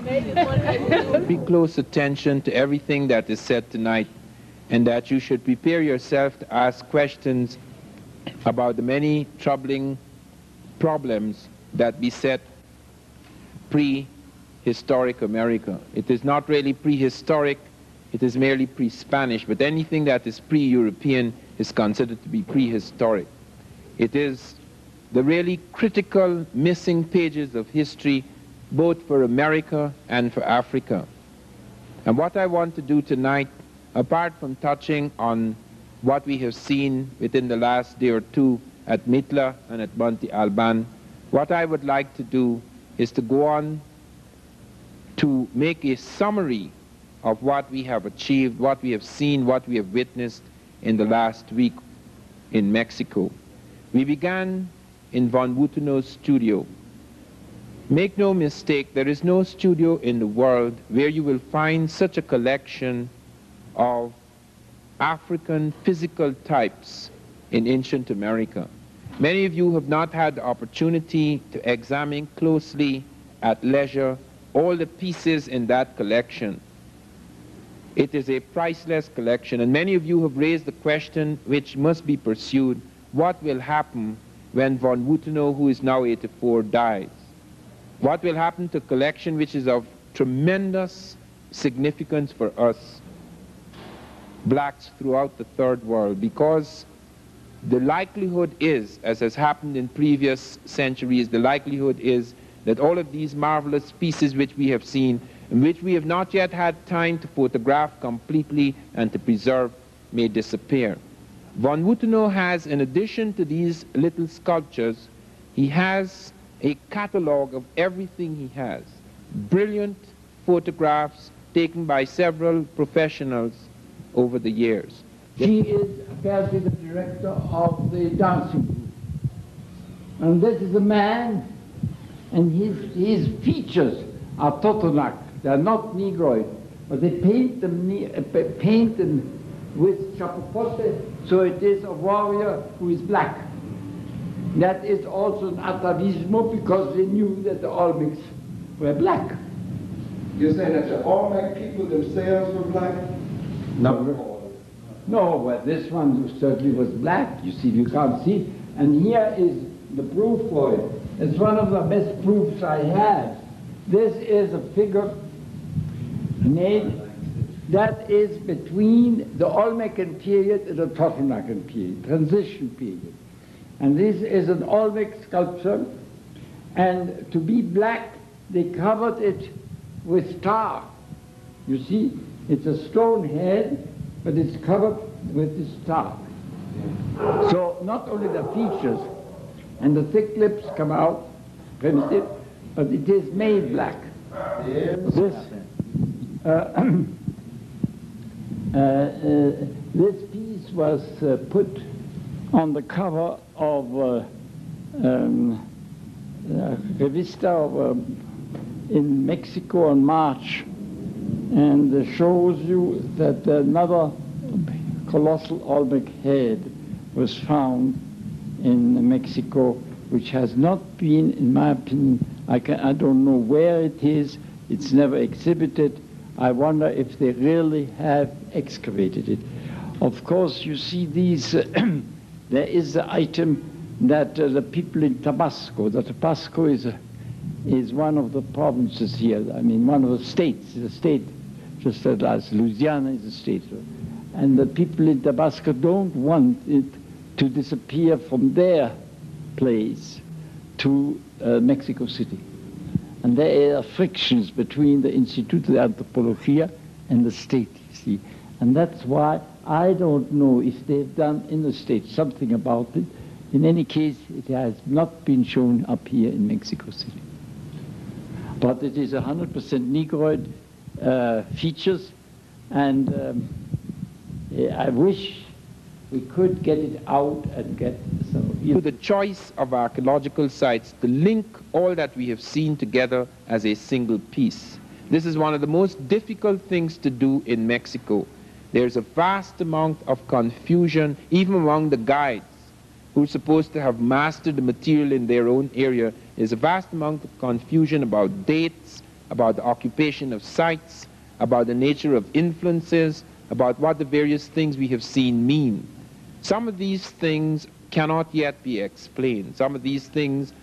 Pay close attention to everything that is said tonight, and that you should prepare yourself to ask questions about the many troubling problems that beset prehistoric America. It is not really prehistoric, it is merely pre-Spanish, but anything that is pre-European is considered to be prehistoric. It is the really critical missing pages of history, both for America and for Africa. And what I want to do tonight, apart from touching on what we have seen within the last day or two at Mitla and at Monte Alban, what I would like to do is to go on to make a summary of what we have achieved, what we have seen, what we have witnessed in the last week in Mexico. We began in von Wuthenau's studio. Make no mistake, there is no studio in the world where you will find such a collection of African physical types in ancient America. Many of you have not had the opportunity to examine closely at leisure all the pieces in that collection. It is a priceless collection, and many of you have raised the question which must be pursued: what will happen when von Wuthenau, who is now 84, dies? What will happen to a collection which is of tremendous significance for us, blacks throughout the Third World? Because the likelihood is, as has happened in previous centuries, the likelihood is that all of these marvelous pieces which we have seen, and which we have not yet had time to photograph completely and to preserve, may disappear. Von Wuthenau has, in addition to these little sculptures, he has a catalogue of everything he has. Brilliant photographs taken by several professionals over the years. She is apparently the director of the dancing group. And this is a man, and his features are Totonac. They are not Negroid, but they paint them with chapopote, so it is a warrior who is black. That is also an atavismo, because they knew that the Olmecs were black. You're saying that the OLMEC people themselves were black? No, well, this one certainly was black. You see, you can't see. And here is the proof for it. It's one of the best proofs I have. This is a figure made that is between the Olmecan period and the Totonacan period, transition period. And this is an Olmec sculpture, and to be black, they covered it with tar. You see, it's a stone head, but it's covered with this tar. So not only the features and the thick lips come out primitive, but it is made black. This piece was put on the cover of Revista in Mexico in March, and shows you that another colossal Olmec head was found in Mexico, which has not been, in my opinion, I don't know where it is, it's never exhibited. I wonder if they really have excavated it. Of course, you see these, there is the item that the people in Tabasco, Tabasco is one of the provinces here, I mean one of the states, the state, just as Louisiana is a state. And the people in Tabasco don't want it to disappear from their place to Mexico City. And there are frictions between the Instituto de Antropología and the state, you see. And that's why I don't know if they've done in the state something about it. In any case, it has not been shown up here in Mexico City. But it is 100% Negroid features, and I wish we could get it out and get some of to the choice of archaeological sites to link all that we have seen together as a single piece. This is one of the most difficult things to do in Mexico. There's a vast amount of confusion, even among the guides who are supposed to have mastered the material in their own area. There's a vast amount of confusion about dates, about the occupation of sites, about the nature of influences, about what the various things we have seen mean. Some of these things cannot yet be explained. Some of these things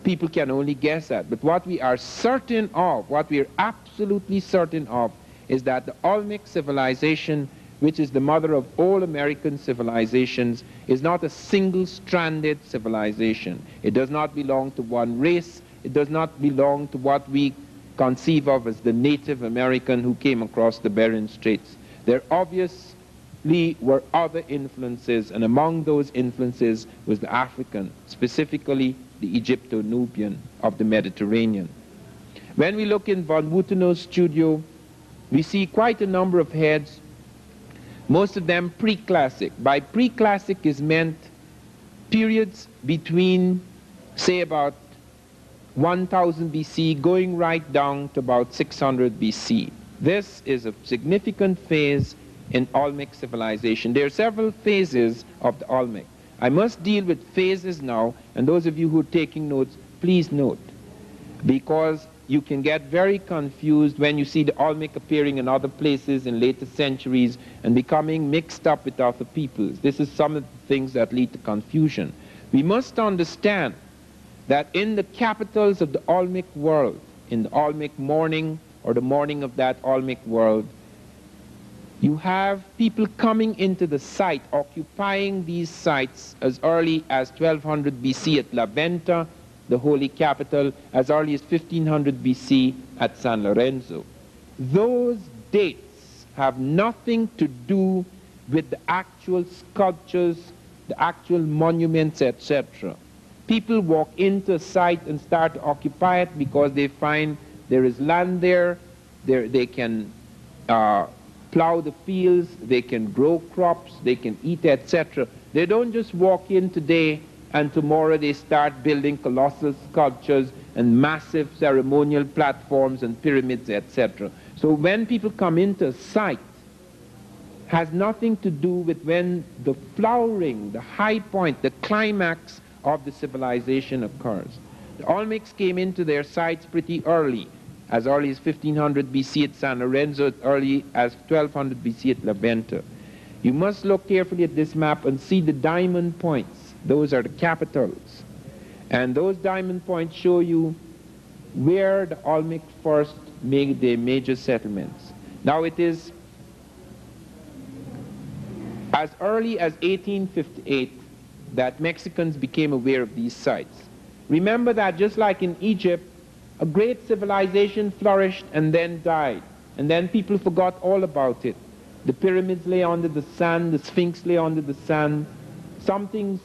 people can only guess at. But what we are certain of, what we are absolutely certain of, is that the Olmec civilization, which is the mother of all American civilizations, is not a single-stranded civilization. It does not belong to one race. It does not belong to what we conceive of as the Native American who came across the Bering Straits. There obviously were other influences, and among those influences was the African, specifically the Egypto-Nubian of the Mediterranean. When we look in von Wuthenau's studio, we see quite a number of heads, most of them pre-classic. By pre-classic is meant periods between, say, about 1000 BC going right down to about 600 BC. This is a significant phase in Olmec civilization. There are several phases of the Olmec. I must deal with phases now, and those of you who are taking notes, please note, because you can get very confused when you see the Olmec appearing in other places in later centuries and becoming mixed up with other peoples. This is some of the things that lead to confusion. We must understand that in the capitals of the Olmec world, in the Olmec morning or the morning of that Olmec world, you have people coming into the site, occupying these sites as early as 1200 BC at La Venta, the holy capital, as early as 1500 BC at San Lorenzo. Those dates have nothing to do with the actual sculptures, the actual monuments, etc. People walk into a site and start to occupy it because they find there is land there, they can plow the fields, they can grow crops, they can eat, etc. They don't just walk in today and tomorrow they start building colossal sculptures and massive ceremonial platforms and pyramids, etc. So when people come into a site, has nothing to do with when the flowering, the high point, the climax of the civilization occurs. The Olmecs came into their sites pretty early, as early as 1500 BC at San Lorenzo, as early as 1200 BC at La Venta. You must look carefully at this map and see the diamond points. Those are the capitals. And those diamond points show you where the Olmec first made their major settlements. Now it is as early as 1858 that Mexicans became aware of these sites. Remember that just like in Egypt, a great civilization flourished and then died. And then people forgot all about it. The pyramids lay under the sand, the Sphinx lay under the sand. Something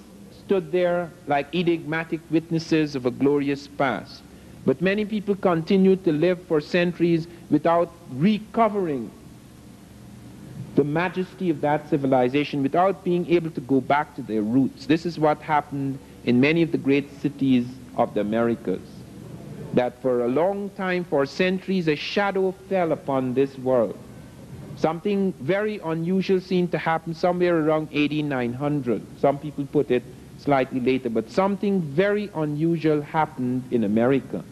stood there like enigmatic witnesses of a glorious past. But many people continued to live for centuries without recovering the majesty of that civilization, without being able to go back to their roots. This is what happened in many of the great cities of the Americas. That for a long time, for centuries, a shadow fell upon this world. Something very unusual seemed to happen somewhere around 8900. Some people put it slightly later, but something very unusual happened in America.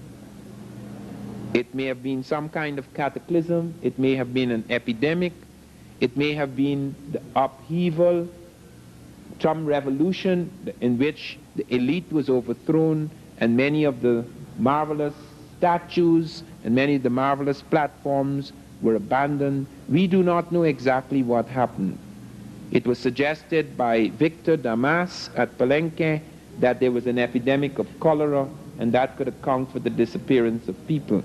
It may have been some kind of cataclysm, it may have been an epidemic, it may have been the upheaval, some revolution in which the elite was overthrown and many of the marvelous statues and many of the marvelous platforms were abandoned. We do not know exactly what happened. It was suggested by Victor Damas at Palenque that there was an epidemic of cholera and that could account for the disappearance of people.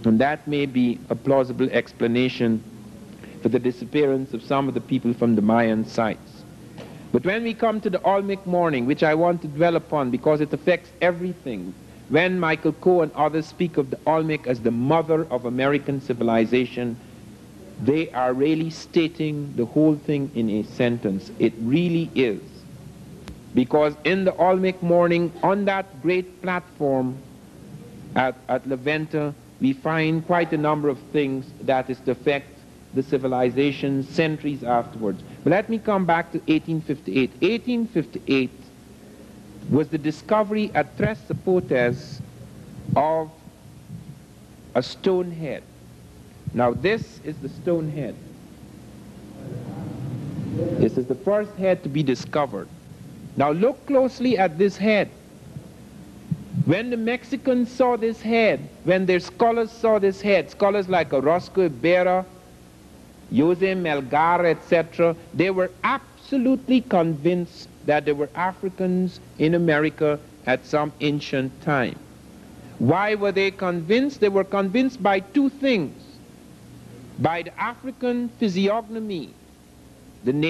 And that may be a plausible explanation for the disappearance of some of the people from the Mayan sites. But when we come to the Olmec morning, which I want to dwell upon because it affects everything, when Michael Coe and others speak of the Olmec as the mother of American civilization, they are really stating the whole thing in a sentence. It really is. Because in the Olmec morning, on that great platform at La Venta, we find quite a number of things that is to affect the civilization centuries afterwards. But let me come back to 1858. 1858 was the discovery at Tres Zapotes of a stone head. Now this is the stone head. This is the first head to be discovered. Now look closely at this head. When the Mexicans saw this head, when their scholars saw this head, scholars like Orozco Ibarra, Jose Melgar, etc., they were absolutely convinced that there were Africans in America at some ancient time. Why were they convinced? They were convinced by two things. By the African physiognomy, the nature